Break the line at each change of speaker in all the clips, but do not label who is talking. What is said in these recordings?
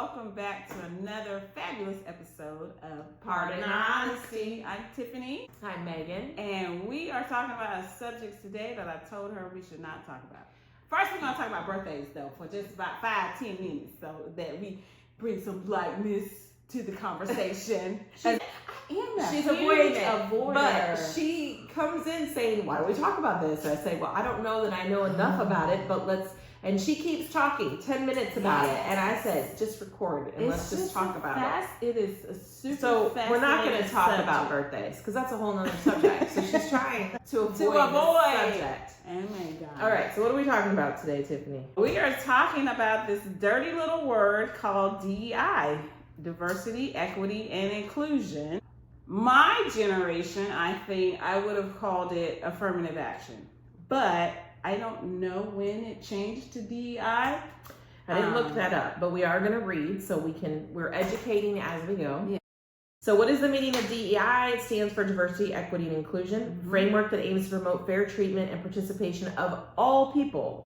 welcome back to another fabulous episode of Pardon Honesty. I'm Tiffany.
I'm Megan.
And we are talking about a subject today that I told her we should not talk about. First, we're going to talk about birthdays, though, for just about 5-10 minutes, so that we bring some lightness to the conversation.
She's avoiding it, but she comes in saying, why don't we talk about this? I say, well, I don't know that I know enough about it, but let's, and she keeps talking 10 minutes about it, and I said, just record and let's just talk about it.
It is a super
So we're not going to talk
subject
about birthdays, because that's a whole nother subject. So she's trying to avoid the subject.
Oh my God.
All right, so what are we talking about today, Tiffany?
We are talking about this dirty little word called DEI, diversity, equity, and inclusion. My generation, I think I would have called it affirmative action, but I don't know when it changed to DEI.
I didn't look that up, but we are going to read so we're educating as we go.
Yeah.
So what is the meaning of DEI? It stands for diversity, equity, and inclusion, framework that aims to promote fair treatment and participation of all people.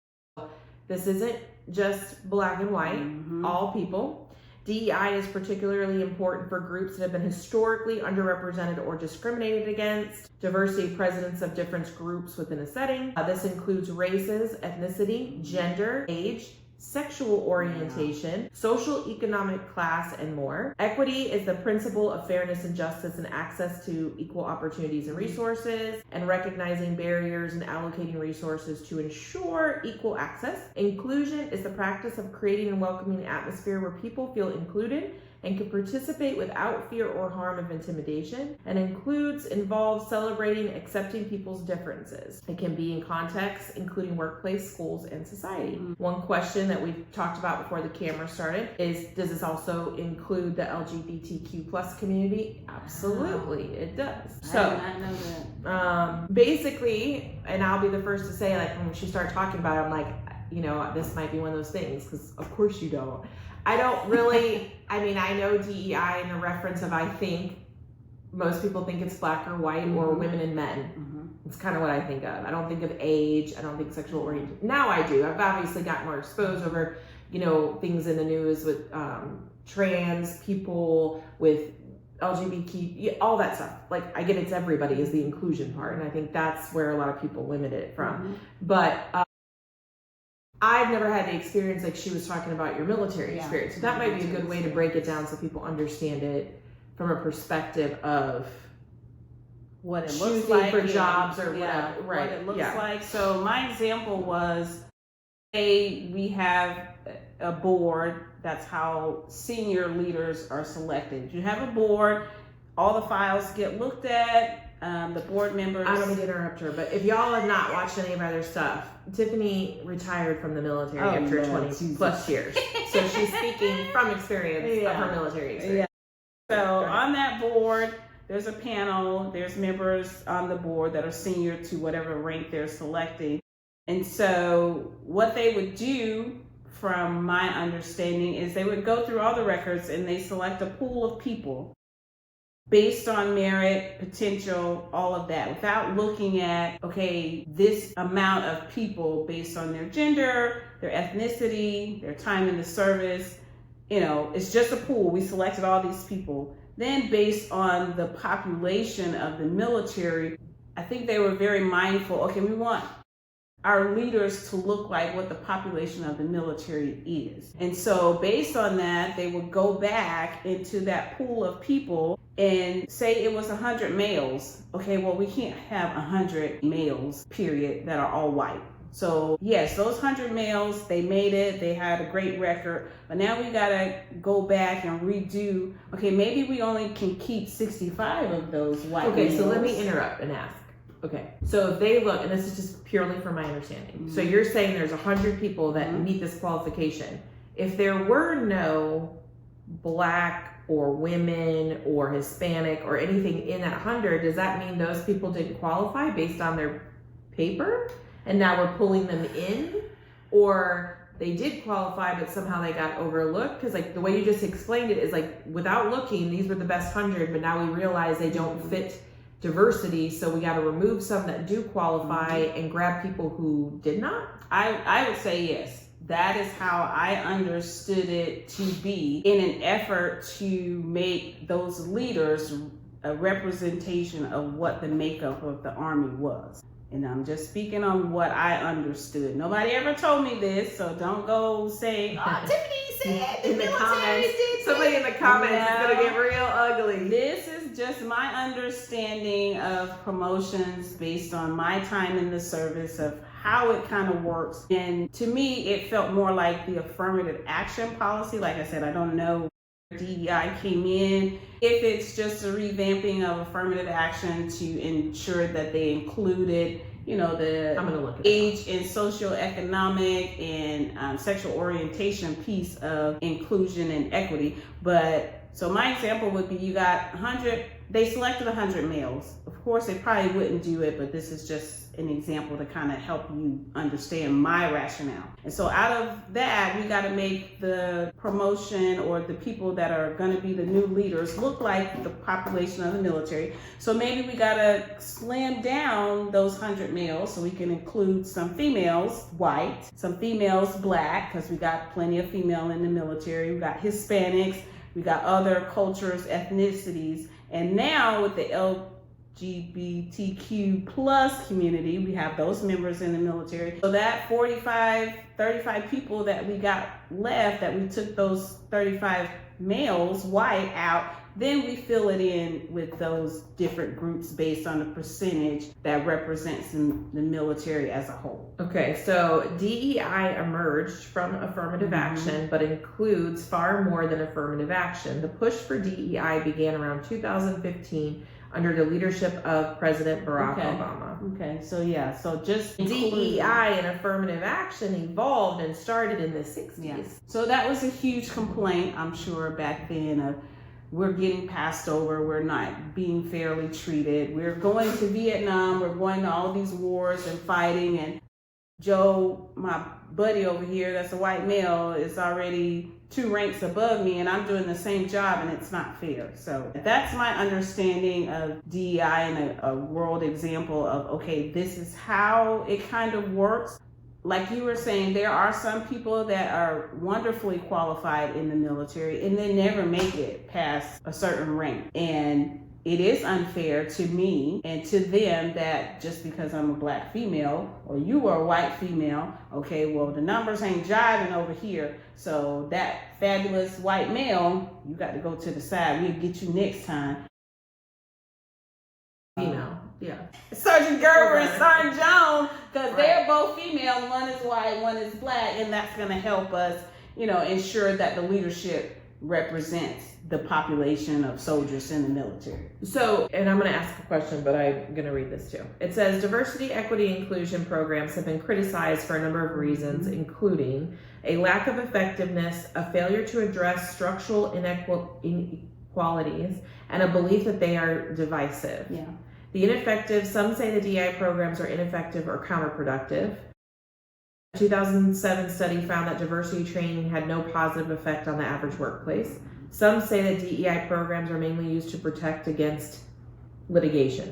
This isn't just black and white, all people. DEI is particularly important for groups that have been historically underrepresented or discriminated against. Diversity, presence of different groups within a setting. This includes races, ethnicity, gender, age, sexual orientation, social, economic class, and more. Equity is the principle of fairness and justice and access to equal opportunities and resources, and recognizing barriers and allocating resources to ensure equal access. Inclusion is the practice of creating and welcoming an atmosphere where people feel included and can participate without fear or harm of intimidation, and involves celebrating and accepting people's differences. It can be in contexts including workplace, schools, and society. One question that we've talked about before the camera started is, does this also include the LGBTQ plus community? Absolutely, it does.
I did not know that.
Basically, and I'll be the first to say, like, when she started talking about it, I'm like, you know, this might be one of those things, because of course you don't. I don't really, I know DEI in a reference of, I think most people think it's black or white or women and men. It's kind of what I think of. I don't think of age. I don't think sexual orientation. Now I do. I've obviously gotten more exposed over, things in the news with trans people, with LGBT, all that stuff. Like, I get it's everybody is the inclusion part. And I think that's where a lot of people limit it from. But I've never had the experience like she was talking about your military experience. So that might be a good way to break it down so people understand it from a perspective of
what it looks like
for jobs or whatever.
Right. What it looks like. So my example was, we have a board. That's how senior leaders are selected. You have a board. All the files get looked at. The board members.
I don't mean to interrupt her, but if y'all have not watched any of our other stuff, Tiffany retired from the military after 20 plus years. So she's speaking from experience of her military experience.
So on that board, there's a panel, there's members on the board that are senior to whatever rank they're selecting. And so what they would do, from my understanding, is they would go through all the records and they select a pool of people based on merit, potential, all of that, without looking at, okay, this amount of people based on their gender, their ethnicity, their time in the service. It's just a pool. We selected all these people. Then based on the population of the military, I think they were very mindful, okay, we want our leaders to look like what the population of the military is. And so based on that, they would go back into that pool of people and say it was 100 males. Okay, well, we can't have 100 males, period, that are all white. So yes, those 100 males, they made it, they had a great record, but now we gotta go back and redo, okay, maybe we only can keep 65 of those white males.
So let me interrupt and ask. Okay, so if they look, and this is just purely from my understanding, so you're saying there's 100 people that meet this qualification. If there were no black or women or Hispanic or anything in that 100, does that mean those people didn't qualify based on their paper? And now we're pulling them in? Or they did qualify, but somehow they got overlooked? Because like the way you just explained it is like, without looking, these were the best 100, but now we realize they don't fit diversity, so we got to remove some that do qualify and grab people who did not?
I would say yes. That is how I understood it to be, in an effort to make those leaders a representation of what the makeup of the Army was. And I'm just speaking on what I understood. Nobody ever told me this, so don't go saying, "Oh, Tiffany said
in the comments." Somebody in the comments is gonna get real ugly.
This is just my understanding of promotions based on my time in the service, of how it kind of works. And to me, it felt more like the affirmative action policy. Like I said, I don't know where DEI came in. If it's just a revamping of affirmative action to ensure that they included, you know, the age and socioeconomic and sexual orientation piece of inclusion and equity. But so my example would be, you got 100, they selected 100 males. Of course, they probably wouldn't do it, but this is just an example to kind of help you understand my rationale. And so out of that, we got to make the promotion, or the people that are going to be the new leaders, look like the population of the military. So maybe we got to slim down those 100 males so we can include some females white, some females black, because we got plenty of female in the military. We got Hispanics, we got other cultures, ethnicities, and now with the LGBTQ plus community, we have those members in the military. So that 35 people that we got left, that we took those 35 males white out, then we fill it in with those different groups based on the percentage that represents the military as a whole.
Okay, so DEI emerged from affirmative action, but includes far more than affirmative action. The push for DEI began around 2015 under the leadership of President Barack Obama.
Okay, so yeah, so just
DEI and affirmative action evolved and started in the 60s.
Yeah. So that was a huge complaint, I'm sure, back then, of we're getting passed over, we're not being fairly treated, we're going to Vietnam, we're going to all these wars and fighting, and Joe, my buddy over here, that's a white male, is already 2 ranks above me, and I'm doing the same job, and it's not fair. So that's my understanding of DEI, and a world example of, okay, this is how it kind of works. Like you were saying, there are some people that are wonderfully qualified in the military, and they never make it past a certain rank. And it is unfair to me and to them that just because I'm a black female, or you are a white female, okay, well, the numbers ain't jiving over here. So that fabulous white male, you got to go to the side. We'll get you next time.
Female. Yeah.
Sergeant Gerber and Sergeant Jones, because they're both female, one is white, one is black, and that's going to help us, you know, ensure that the leadership represents the population of soldiers in the military.
So, and I'm going to ask a question, but I'm going to read this too. It says, diversity, equity, inclusion programs have been criticized for a number of reasons, including a lack of effectiveness, a failure to address structural inequalities, and a belief that they are divisive.
Yeah.
The ineffective, some say the DEI programs are ineffective or counterproductive. A 2007 study found that diversity training had no positive effect on the average workplace. Some say that DEI programs are mainly used to protect against litigation.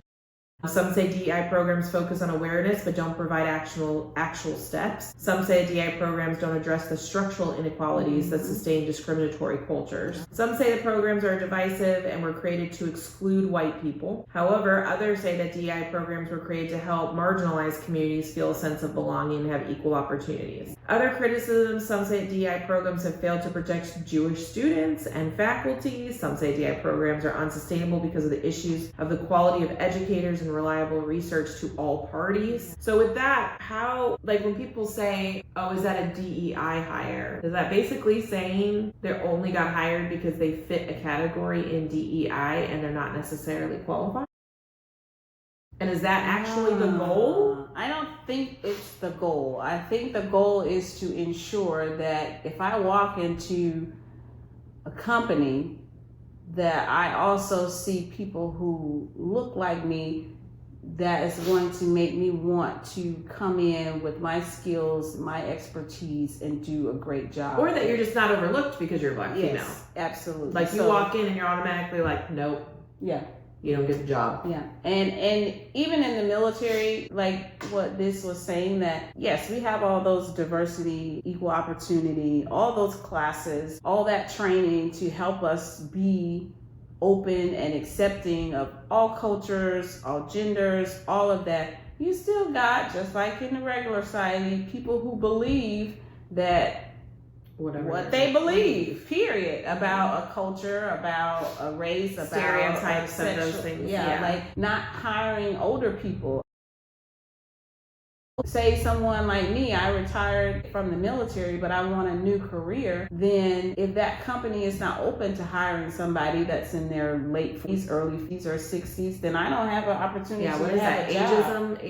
Some say DEI programs focus on awareness but don't provide actual steps. Some say DEI programs don't address the structural inequalities that sustain discriminatory cultures. Some say the programs are divisive and were created to exclude white people. However, others say that DEI programs were created to help marginalized communities feel a sense of belonging and have equal opportunities. Other criticisms, some say DEI programs have failed to protect Jewish students and faculty. Some say DEI programs are unsustainable because of the issues of the quality of educators and reliable research to all parties. So with that, how, like when people say, oh, is that a DEI hire? Is that basically saying they only got hired because they fit a category in DEI and they're not necessarily qualified? And is that actually the goal?
I don't think it's the goal. I think the goal is to ensure that if I walk into a company, that I also see people who look like me, that is going to make me want to come in with my skills, my expertise, and do a great job.
Or that you're just not overlooked because you're a black female.
Absolutely.
Like you walk in and you're automatically like, nope.
Yeah.
you don't get the job.
Yeah. And even in the military, like what this was saying, that yes, we have all those diversity, equal opportunity, all those classes, all that training to help us be open and accepting of all cultures, all genders, all of that. You still got, just like in the regular society, people who believe that what they believe, period, about a culture, about a race, about
stereotypes of those things.
Yeah, like not hiring older people. Say someone like me, I retired from the military, but I want a new career. Then if that company is not open to hiring somebody that's in their late 40s, early 50s, or 60s, then I don't have an opportunity to have a job.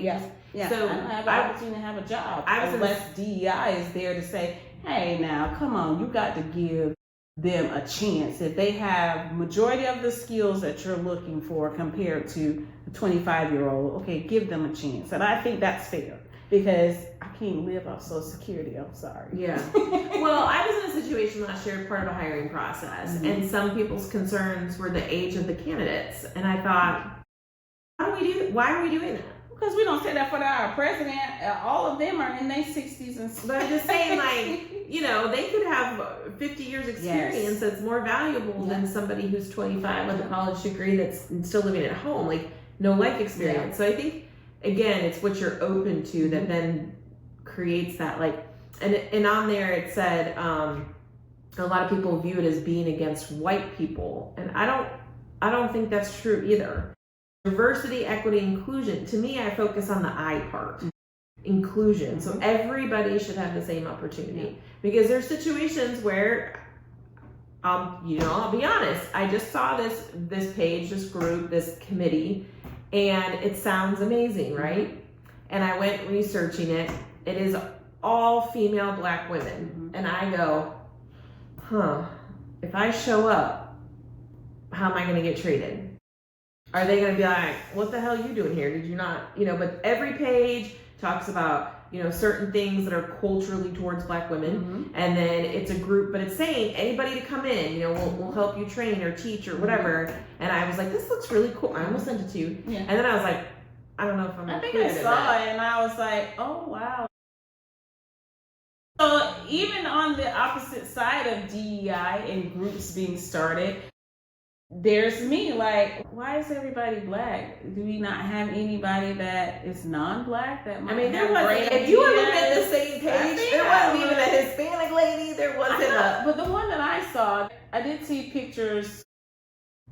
Yeah. So I don't have an opportunity to have a job unless DEI is there to say, hey, now, come on, you got to give them a chance. If they have majority of the skills that you're looking for compared to a 25-year-old, okay, give them a chance. And I think that's fair because I can't live off Social Security. I'm sorry.
Yeah. Well, I was in a situation last year, part of a hiring process, and some people's concerns were the age of the candidates. And I thought, why are we doing that?
Because we don't say that for our president. All of them are in their 60s and stuff.
But I'm just saying, like, you know, they could have 50 years experience that's more valuable than somebody who's 25 with a college degree that's still living at home, like no life experience. So I think, again, it's what you're open to that then creates that, like, and on there it said a lot of people view it as being against white people, and I don't think that's true either. Diversity, equity, inclusion. To me, I focus on the I part. Inclusion. So everybody should have the same opportunity. Because there's situations where, I'll be honest. I just saw this page, this group, this committee, and it sounds amazing, right? And I went researching it. It is all female Black women. And I go, if I show up, how am I going to get treated? Are they going to be like, what the hell are you doing here? Did you not, but every page talks about, certain things that are culturally towards Black women. And then it's a group, but it's saying anybody to come in, we'll help you train or teach or whatever. And I was like, this looks really cool. I almost sent it to you. And then I was like, I don't know if I'm included.
I think I saw it and I was like, oh, wow. So even on the opposite side of DEI and groups being started, there's me, like, why is everybody Black? Do we not have anybody that is non-Black that might
there wasn't, if you were looking at the same page, there wasn't even a Hispanic lady, there wasn't
but the one that I saw, I did see pictures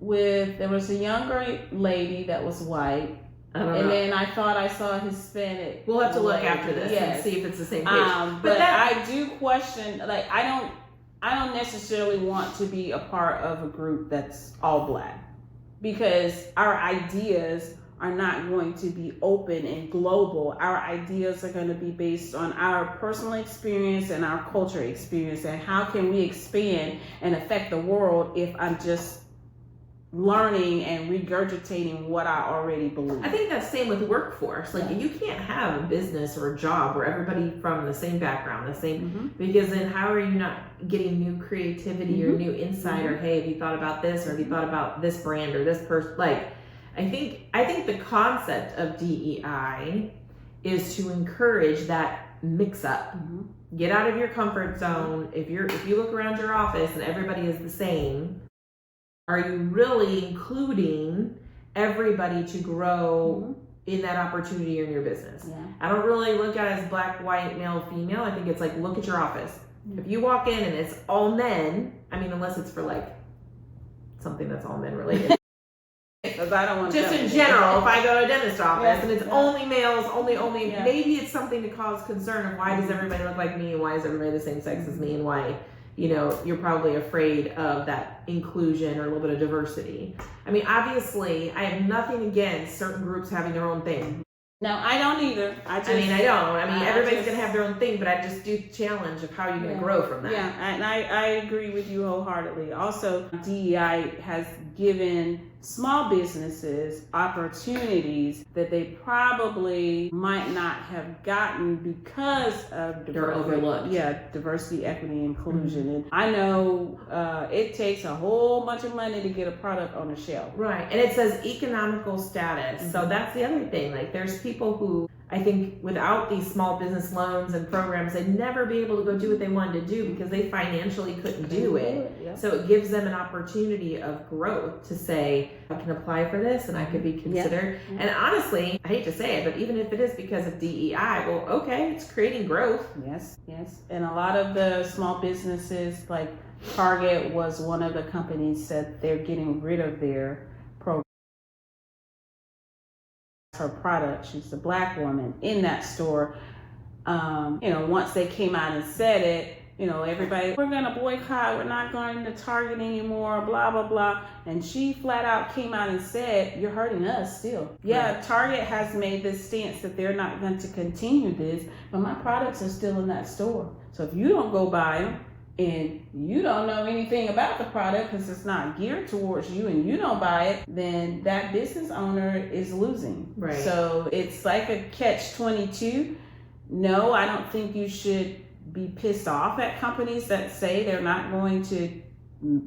there was a younger lady that was white, and then I thought I saw a Hispanic.
We'll have to look after this and see if it's the same page.
But I do question, like, I don't necessarily want to be a part of a group that's all Black, because our ideas are not going to be open and global. Our ideas are going to be based on our personal experience and our culture experience, and how can we expand and affect the world if I'm just learning and regurgitating what I already believe.
I think that's same with workforce. Like, you can't have a business or a job where everybody from the same background, because then how are you not getting new creativity or new insight or, hey, have you thought about this, or have you thought about this brand or this person? Like, I think the concept of DEI is to encourage that mix up. Get out of your comfort zone. If you look around your office and everybody is the same, are you really including everybody to grow in that opportunity in your business? I don't really look at it as Black, white, male, female. I think it's like, look at your office. If you walk in and it's all men, unless it's for like something that's all men related.
Because I don't want
just in general, if I go to a dentist office and it's only males, only maybe it's something to cause concern of why does everybody look like me, and why is everybody the same sex as me, and why you're probably afraid of that inclusion or a little bit of diversity. Obviously, I have nothing against certain groups having their own thing.
No, I don't either. I don't.
Everybody's going to have their own thing, but I just do challenge of how you're going to grow from that.
Yeah, and I agree with you wholeheartedly. Also, DEI has given small businesses opportunities that they probably might not have gotten because of
They're overlooked.
Diversity, equity, inclusion. And I know it takes a whole bunch of money to get a product on the shelf.
Right. And it says economical status. So that's the other thing. Like, there's people who, I think, without these small business loans and programs, they'd never be able to go do what they wanted to do because they financially couldn't do it.
Yeah.
So it gives them an opportunity of growth to say, I can apply for this and I could be considered.
Yeah.
And honestly, I hate to say it, but even if it is because of DEI, well, okay, it's creating growth.
Yes. And a lot of the small businesses, like Target was one of the companies, said they're getting rid of their program. Her product, she's a Black woman in that store. Once they came out and said it, everybody, we're going to boycott, we're not going to Target anymore, blah, blah, blah. And she flat out came out and said, you're hurting us still. Yeah, Target has made this stance that they're not going to continue this, but my products are still in that store. So if you don't go buy them, and you don't know anything about the product because it's not geared towards you and you don't buy it, then that business owner is losing.
Right.
So it's like a catch-22. No, I don't think you should be pissed off at companies that say they're not going to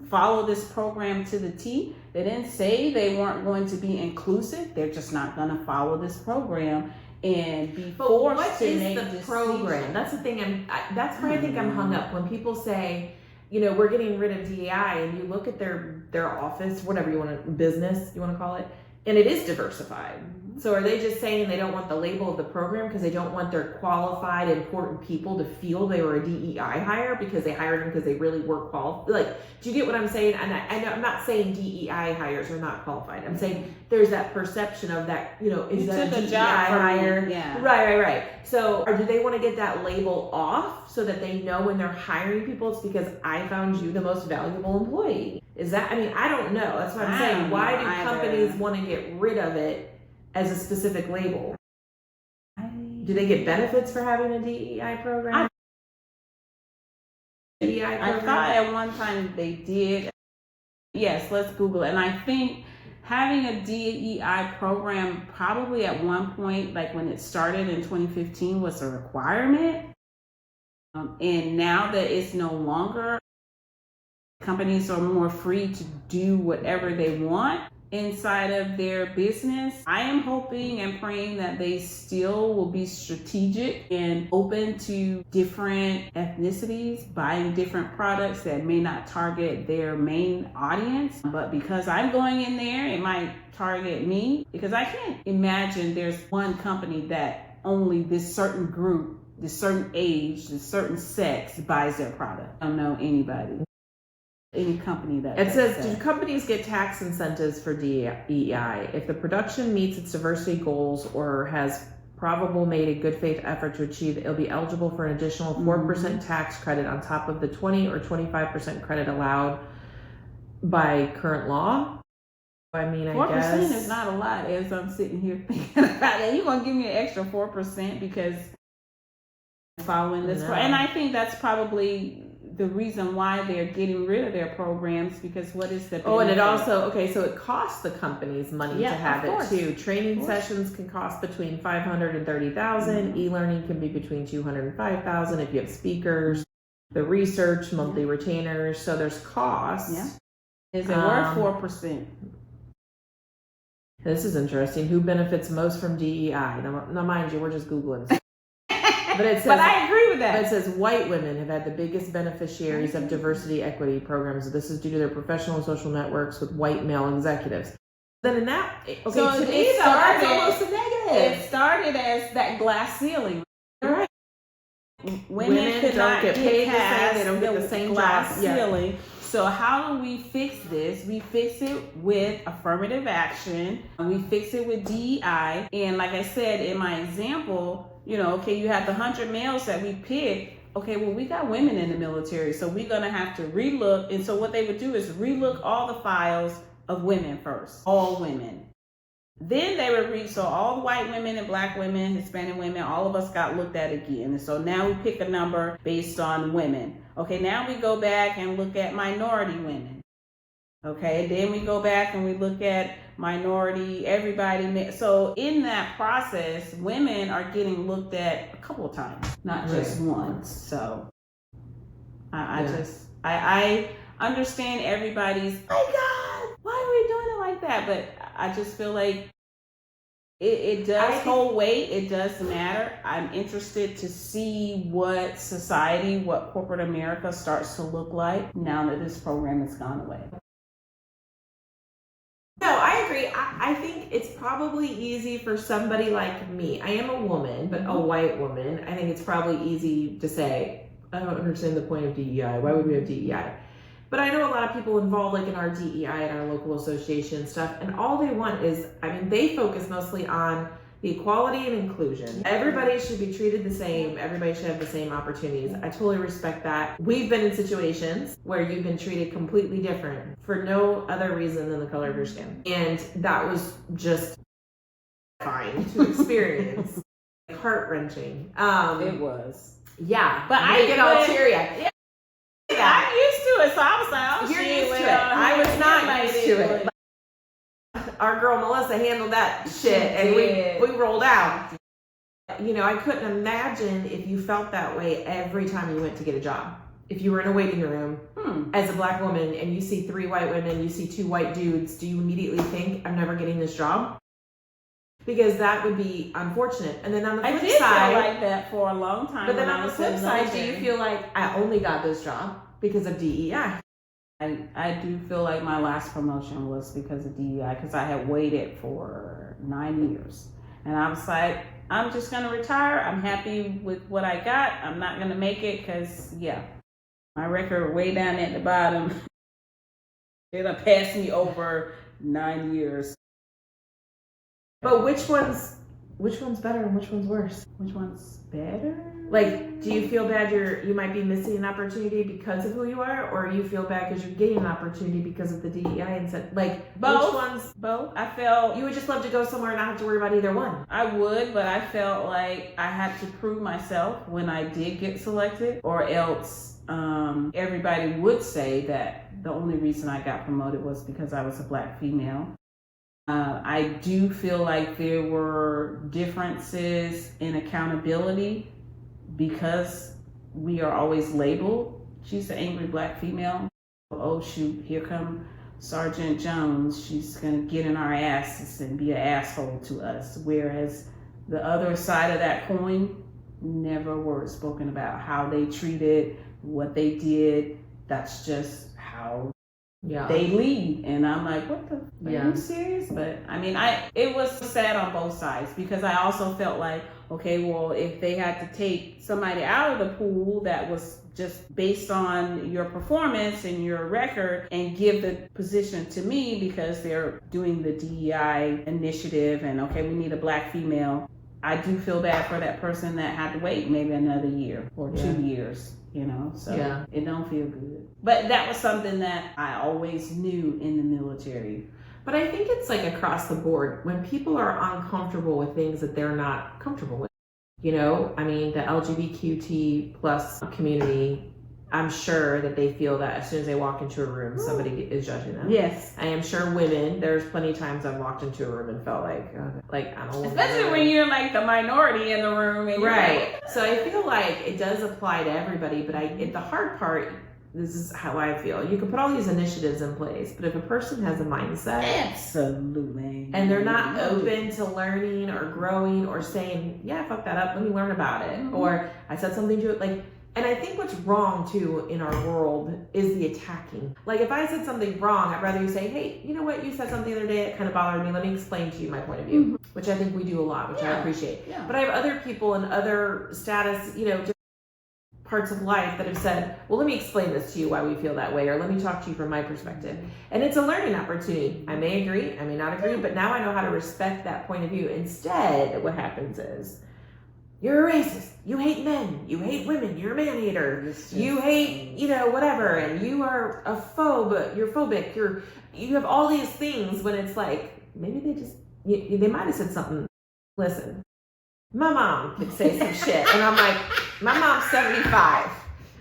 follow this program to the T. They didn't say they weren't going to be inclusive. They're just not going to follow this program and be forced to make
the program. That's the thing. That's where I think I'm hung up when people say, we're getting rid of DEI, and you look at their office, whatever you want to, business you want to call it, and it is diversified. So are they just saying they don't want the label of the program because they don't want their qualified, important people to feel they were a DEI hire because they hired them because they really were qualified? Like, do you get what I'm saying? And I'm not saying DEI hires are not qualified. I'm saying there's that perception of that, is that a DEI hire?
Yeah.
Right. So do they want to get that label off so that they know when they're hiring people it's because I found you the most valuable employee? Is that, I don't know. That's what I'm saying. Why do companies want to get rid of it as a specific label? Do they get benefits for having a DEI program?
I thought at one time they did. Yes, let's Google it. And I think having a DEI program probably at one point, like when it started in 2015, was a requirement. And now that it's no longer, companies are more free to do whatever they want inside of their business. I am hoping and praying that they still will be strategic and open to different ethnicities, buying different products that may not target their main audience. But because I'm going in there, it might target me, because I can't imagine there's one company that only this certain group, this certain age, this certain sex buys their product. I don't know anybody. Any company that
it says, do companies get tax incentives for DEI if the production meets its diversity goals or has probable made a good faith effort to achieve? It'll be eligible for an additional 4% tax credit on top of the 20 or 25% credit allowed by current law. I mean, I
4%
guess
is not a lot. As I'm sitting here thinking about it, you're gonna give me an extra 4% because I'm following this, and I think that's probably the reason why they're getting rid of their programs, because what is the benefit?
And it also, so it costs the companies money to have it too. Training sessions can cost between $500 and $30,000. E-learning can be between $200 and $5,000 if you have speakers. The research, monthly retainers, so there's costs.
Yeah. Is it worth 4%?
This is interesting. Who benefits most from DEI? Now mind you, we're just Googling. But it says,
but I agree with that.
But it says white women have had the biggest beneficiaries of diversity equity programs. This is due to their professional and social networks with white male executives. Then in that,
so
to me, that's almost a negative.
It started as that glass ceiling.
Right.
Women could not
get paid the
past
same. They don't get the same
glass
job.
ceiling. So how do we fix this? We fix it with affirmative action. We fix it with DEI. And like I said in my example, you have the 100 males that we picked. Okay, well, we got women in the military, so we're going to have to relook. And so what they would do is relook all the files of women first, all women. Then they would read, so all the white women and black women, Hispanic women, all of us got looked at again. And so now we pick a number based on women. Okay, now we go back and look at minority women. Okay, then we go back and we look at minority, everybody. So in that process, women are getting looked at a couple of times, not just once. So I understand everybody's, my God, why are we doing it like that? But I just feel like it does hold weight. It does matter. I'm interested to see what society, what corporate America starts to look like now that this program has gone away.
No, I agree. I think it's probably easy for somebody like me. I am a woman, but a white woman. I think it's probably easy to say, I don't understand the point of DEI. Why would we have DEI? But I know a lot of people involved, like in our DEI and our local association and stuff, and all they want is, they focus mostly on the equality and inclusion. Everybody should be treated the same. Everybody should have the same opportunities. I totally respect that. We've been in situations where you've been treated completely different for no other reason than the color of your skin. And that was just fine to experience. Heart-wrenching.
It was.
Yeah.
But I
get all teary-eyed.
Yeah. I'm used to it, so I was like,
you're used to it. I was not used to it. Our girl Melissa handled that shit, and we rolled out. I couldn't imagine if you felt that way every time you went to get a job. If you were in a waiting room as a black woman and you see 3 white women, you see 2 white dudes, do you immediately think, I'm never getting this job? Because that would be unfortunate. And then on the flip side,
I did feel like that for a long time.
But then on the flip side, do you feel like I only got this job because of DEI?
I do feel like my last promotion was because of DEI, because I had waited for 9 years. And I was like, I'm just going to retire. I'm happy with what I got. I'm not going to make it because, my record way down at the bottom. It'll pass me over 9 years.
But which one's better and which one's worse?
Which one's better?
Like, do you feel bad you might be missing an opportunity because of who you are, or you feel bad because you're getting an opportunity because of the DEI and said, like,
both?
Which ones?
Both. I felt
you would just love to go somewhere and not have to worry about either one.
I would, but I felt like I had to prove myself when I did get selected, or else everybody would say that the only reason I got promoted was because I was a black female. I do feel like there were differences in accountability because we are always labeled. She's an angry black female. Oh shoot, here come Sergeant Jones. She's gonna get in our asses and be an asshole to us. Whereas the other side of that coin, never word spoken about how they treated, what they did. That's just how they lead. And I'm like, what the, are you serious? But it was sad on both sides, because I also felt like, okay, well, if they had to take somebody out of the pool that was just based on your performance and your record and give the position to me because they're doing the DEI initiative and, okay, we need a black female, I do feel bad for that person that had to wait maybe another year or 2 years. So it don't feel good. But that was something that I always knew in the military.
But I think it's like across the board. When people are uncomfortable with things that they're not comfortable with, the LGBTQ+ community, I'm sure that they feel that as soon as they walk into a room, somebody is judging them.
Yes.
I am sure women, there's plenty of times I've walked into a room and felt like I don't want to.
Especially when you're like the minority in the room. And
right. So I feel like it does apply to everybody, but the hard part, this is how I feel. You can put all these initiatives in place, but if a person has a mindset.
Absolutely.
And they're not open to learning or growing or saying, yeah, fuck that up, let me learn about it. Mm-hmm. Or I said something to it, and I think what's wrong too in our world is the attacking. Like if I said something wrong, I'd rather you say, hey, you know what, you said something the other day that kind of bothered me. Let me explain to you my point of view, which I think we do a lot, which I appreciate. Yeah. But I have other people in other status, different parts of life that have said, well, let me explain this to you why we feel that way, or let me talk to you from my perspective. And it's a learning opportunity. I may agree, I may not agree, but now I know how to respect that point of view. Instead, what happens is, you're a racist. You hate men. You hate women. You're a man-hater. You hate, whatever. And you are a phobe. You're phobic. You have all these things when it's like, maybe they might have said something. Listen, my mom could say some shit. And I'm like, my mom's 75.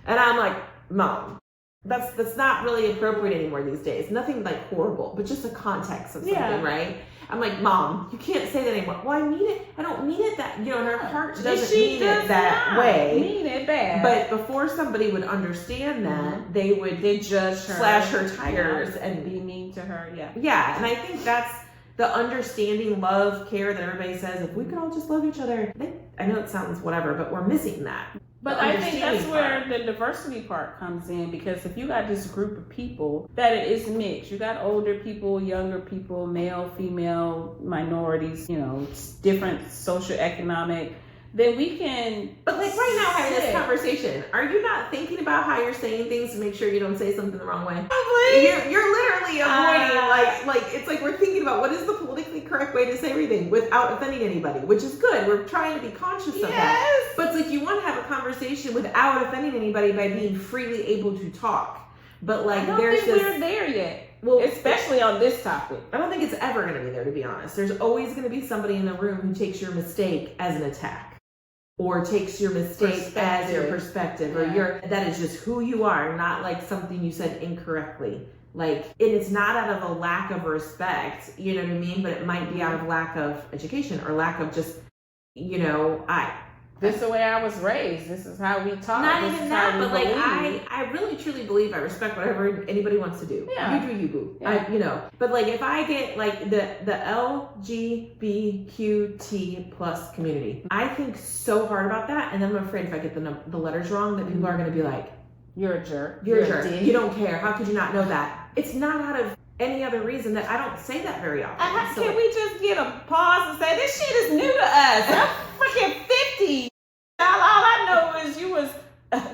And I'm like, Mom, That's not really appropriate anymore these days. Nothing like horrible, but just the context of something, right? I'm like, Mom, you can't say that anymore. Well, I mean it. I don't mean it that, you know, in her heart doesn't mean it that way.
Mean it bad.
But before somebody would understand that, they judge her, slash her tires, and
be mean to her. Yeah.
Yeah, and I think that's the understanding, love, care that everybody says. If we could all just love each other, I know it sounds whatever, but we're missing that.
But I think that's where the diversity part comes in, because if you got this group of people that it is mixed, you got older people, younger people, male, female, minorities, you know, different socioeconomic, then we can.
But like right now, having this conversation, are you not thinking about how you're saying things to make sure you don't say something the wrong way? You're literally avoiding like it's like we're thinking about what is the politically correct way to say everything without offending anybody, which is good. We're trying to be conscious of that. But it's like you want to have a conversation without offending anybody by being freely able to talk. But like
I don't think we're there yet. Well, especially on this topic.
I don't think it's ever going to be there, to be honest. There's always going to be somebody in the room who takes your mistake as an attack. Or takes your mistake as your perspective, or that is just who you are, not like something you said incorrectly. Like, and it's not out of a lack of respect, you know what I mean? But it might be out of lack of education or lack of just, you know,
this is the way I was raised. This is how we talk.
Not even that, but like I really truly believe I respect whatever anybody wants to do.
Yeah.
You do you, boo. Yeah. You know. But like if I get like the LGBTQT plus community, I think so hard about that, and then I'm afraid if I get the letters wrong that people are going to be like,
"You're a jerk.
You're a jerk. You don't care. How could you not know that?" It's not out of any other reason that I don't say that very often.
Can we just get a pause and say this shit is new to us? I'm freaking 50. All I know is you was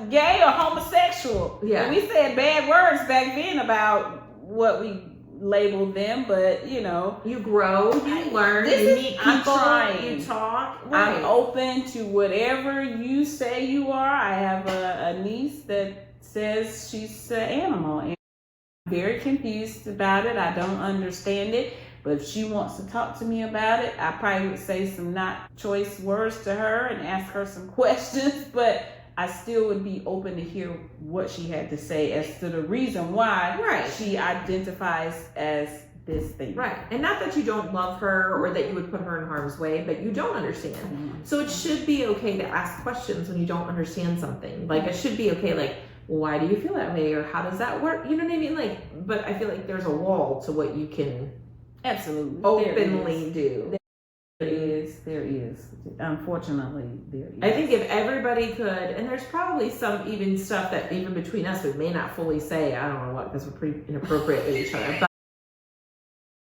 gay or homosexual.
Yeah.
And we said bad words back then about what we labeled them, but you know.
You grow, you learn, you meet people, you talk. Right.
I'm open to whatever you say you are. I have a niece that says she's an animal, and I'm very confused about it. I don't understand it. But if she wants to talk to me about it, I probably would say some not choice words to her and ask her some questions. But I still would be open to hear what she had to say as to the reason why she identifies as this thing.
Right. And not that you don't love her or that you would put her in harm's way, but you don't understand. Mm-hmm. So it should be okay to ask questions when you don't understand something. Like it should be okay, like, well, why do you feel that way? Or how does that work? You know what I mean? Like, but I feel like there's a wall to what you can
absolutely
openly do.
There is. Unfortunately, there is.
I think if everybody could, and there's probably some even stuff that even between us we may not fully say, I don't know what, because we're pretty inappropriate with each other.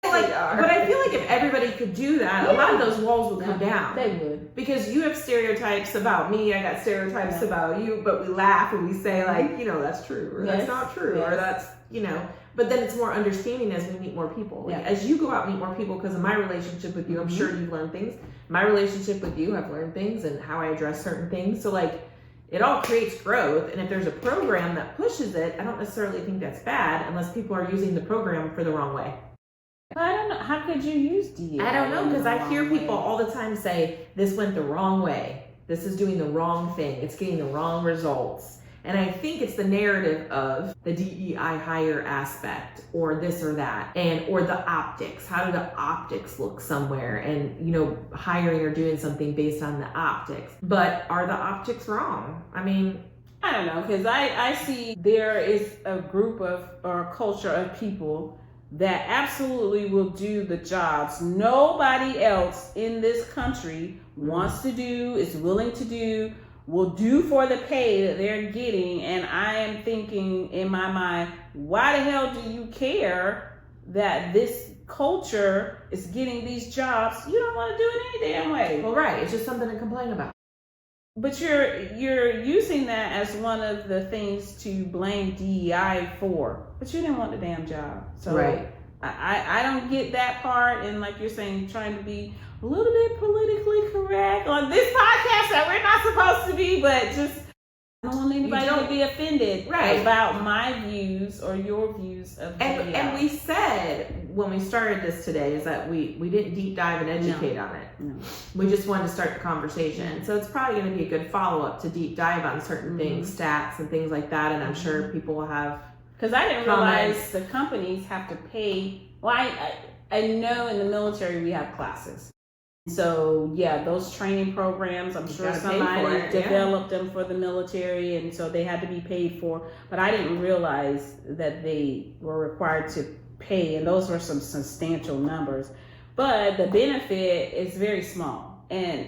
But I feel like if everybody could do that, a lot of those walls would come down.
They would.
Because you have stereotypes about me, I got stereotypes about you, but we laugh and we say like, you know, that's true, or that's not true, or that's, you know, but then it's more understanding as we meet more people. Like, as you go out and meet more people, because of my relationship with you, I'm sure you've learned things. My relationship with you, I've learned things and how I address certain things. So like, it all creates growth. And if there's a program that pushes it, I don't necessarily think that's bad unless people are using the program for the wrong way.
I don't know. How could you use DEI?
I don't know, because I hear people all the time say, this went the wrong way. This is doing the wrong thing. It's getting the wrong results. And I think it's the narrative of the DEI hire aspect, or this or that, and or the optics. How do the optics look somewhere? And, you know, hiring or doing something based on the optics. But are the optics wrong? I mean,
I don't know, because I see there is a group of, or a culture of people that absolutely will do the jobs nobody else in this country wants to do, is willing to do, will do for the pay that they're getting. And I am thinking in my mind, why the hell do you care that this culture is getting these jobs? You don't want to do it any damn way.
Well, right. It's just something to complain about.
But you're using that as one of the things to blame DEI for. But you didn't want the damn job. So I don't get that part. And like you're saying, trying to be a little bit politically correct on this podcast that we're not supposed to be, but just I don't want anybody to be offended about my views or your views of DEI.
And we said when we started this today is that we didn't deep dive and educate on it.
No.
We just wanted to start the conversation. So it's probably going to be a good follow-up to deep dive on certain things, stats and things like that. And I'm sure people will have.
Because I didn't realize the companies have to pay. Well, I know in the military we have classes. So yeah, those training programs, I'm sure somebody developed them for the military, and so they had to be paid for. But I didn't realize that they were required to pay, and those were some substantial numbers. But the benefit is very small. And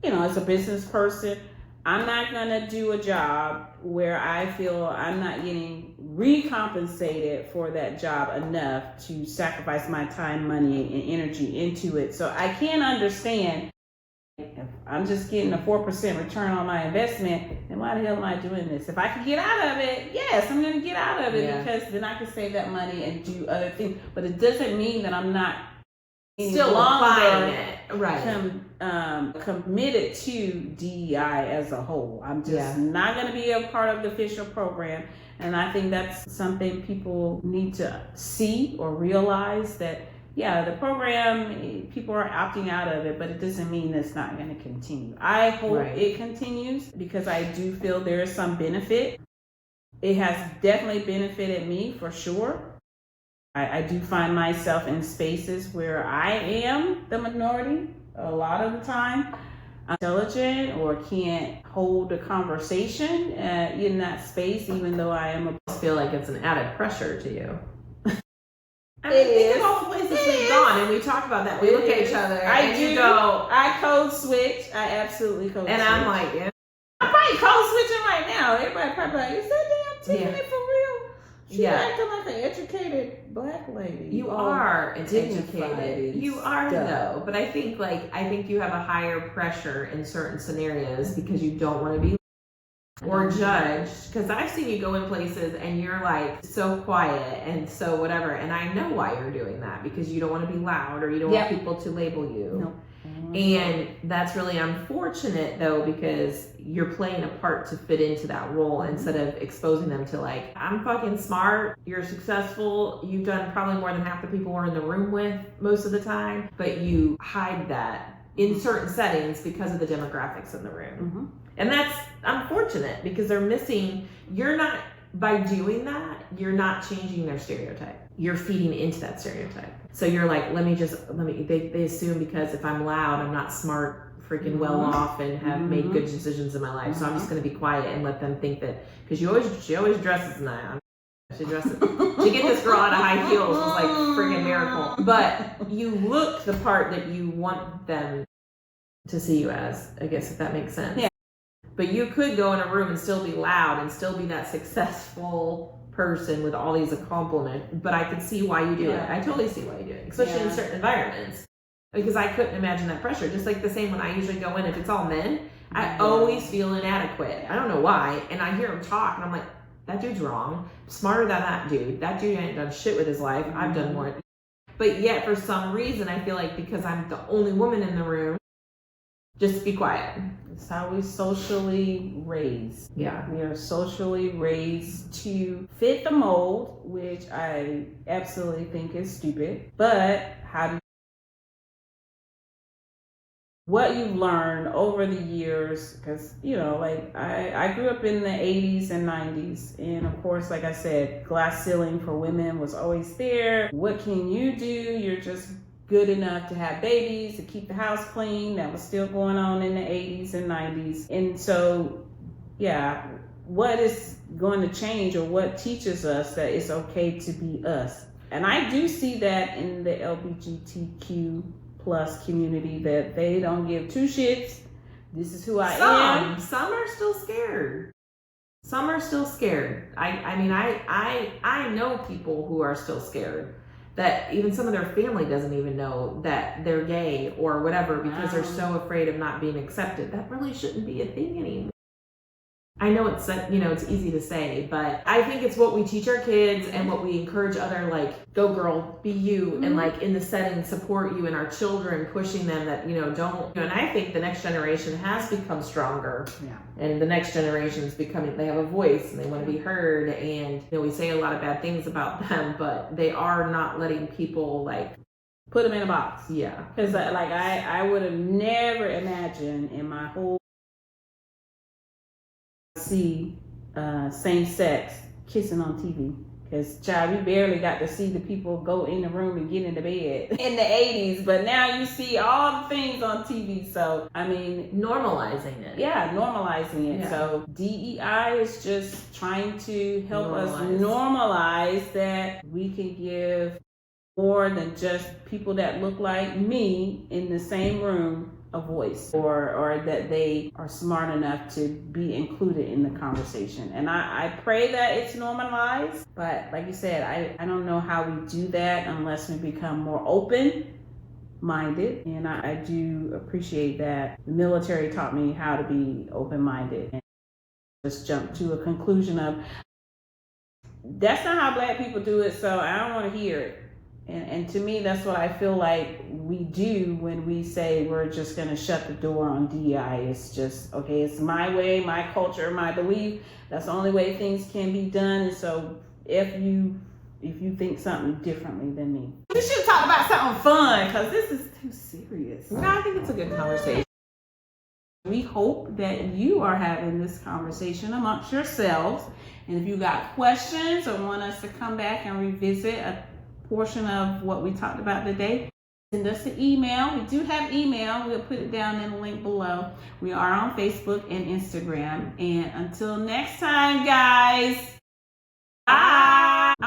you know, as a business person, I'm not gonna do a job where I feel I'm not getting recompensated for that job enough to sacrifice my time, money, and energy into it. So I can't understand if I'm just getting a 4% return on my investment, then why the hell am I doing this? If I can get out of it, yes, I'm gonna get out of it because then I can save that money and do other things. But it doesn't mean that I'm not
still applying it, right?
Committed to DEI as a whole. I'm just not going to be a part of the official program, and I think that's something people need to see or realize that the program, people are opting out of it, but it doesn't mean it's not going to continue. I hope it continues because I do feel there is some benefit. It has definitely benefited me for sure. I do find myself in spaces where I am the minority a lot of the time. I'm intelligent or can't hold a conversation in that space, even though I am
I feel like it's an added pressure to you. I mean, think of all the places we've gone, and we talk about that. We look at each other.
I code switch. I absolutely code switch.
And I'm like,
I'm probably code switching right now. Everybody probably like, is that damn Tiffany for real? She's acting like an educated black lady.
You are an educated. You are though. But I think you have a higher pressure in certain scenarios because you don't want to be or judged. Because I've seen you go in places and you're like so quiet and so whatever. And I know why you're doing that because you don't want to be loud or you don't want people to label you.
Nope.
And that's really unfortunate though, because you're playing a part to fit into that role instead of exposing them to like, I'm fucking smart, you're successful, you've done probably more than half the people we're in the room with most of the time, but you hide that in certain settings because of the demographics in the room. And that's unfortunate because they're missing, by doing that, you're not changing their stereotype. You're feeding into that stereotype. So you're like, they assume because if I'm loud, I'm not smart, freaking well off and have made good decisions in my life. So I'm just going to be quiet and let them think that, because she always dresses nice. She dresses, to get this girl out of high heels was like a freaking miracle. But you look the part that you want them to see you as, I guess, if that makes sense. Yeah. But you could go in a room and still be loud and still be that successful person with all these accomplishments, but I could see why you do it. I totally see why you do it, especially in certain environments, because I couldn't imagine that pressure. Just like the same when I usually go in, if it's all men, I always feel inadequate. I don't know why, and I hear them talk, and I'm like, that dude's wrong. I'm smarter than that dude. That dude ain't done shit with his life. I've done more. But yet, for some reason, I feel like because I'm the only woman in the room, just be quiet.
It's how we socially raised.
Yeah.
We are socially raised to fit the mold, which I absolutely think is stupid. But what you've learned over the years, because, like I grew up in the 80s and 90s. And of course, like I said, glass ceiling for women was always there. What can you do? You're just good enough to have babies, to keep the house clean. That was still going on in the 80s and 90s. And so, what is going to change, or what teaches us that it's okay to be us? And I do see that in the LGBTQ plus community, that they don't give two shits. This is who I am.
Some are still scared. I know people who are still scared. That even some of their family doesn't even know that they're gay or whatever because they're so afraid of not being accepted. That really shouldn't be a thing anymore. I know it's, it's easy to say, but I think it's what we teach our kids and what we encourage other, like, go girl, be you, and like in the setting, support you, and our children, pushing them that, don't, and I think the next generation has become stronger.
Yeah.
And the next generation is becoming, they have a voice and they want to be heard. And, we say a lot of bad things about them, but they are not letting people, like,
put them in a box.
Yeah.
Because, like, I would have never imagined in my whole see same sex kissing on TV. Because, child, we barely got to see the people go in the room and get into bed in the 80s. But now you see all the things on TV. So, I mean,
normalizing it.
Yeah, normalizing it.
Yeah.
So DEI is just trying to help us normalize that we can give more than just people that look like me in the same room a voice, or that they are smart enough to be included in the conversation. And I pray that it's normalized, but like you said, I don't know how we do that unless we become more open-minded. And I do appreciate that the military taught me how to be open-minded and just jump to a conclusion of, that's not how Black people do it, so I don't want to hear it. And to me, that's what I feel like we do when we say we're just going to shut the door on DEI. It's just, okay, it's my way, my culture, my belief. That's the only way things can be done. And so if you think something differently than me, we should talk about something fun, because this is too serious.
No, I think it's a good conversation.
We hope that you are having this conversation amongst yourselves. And if you got questions or want us to come back and revisit a portion of what we talked about today, send us an email. We do have email. We'll put it down in the link below. We are on Facebook and Instagram. And until next time, guys, bye.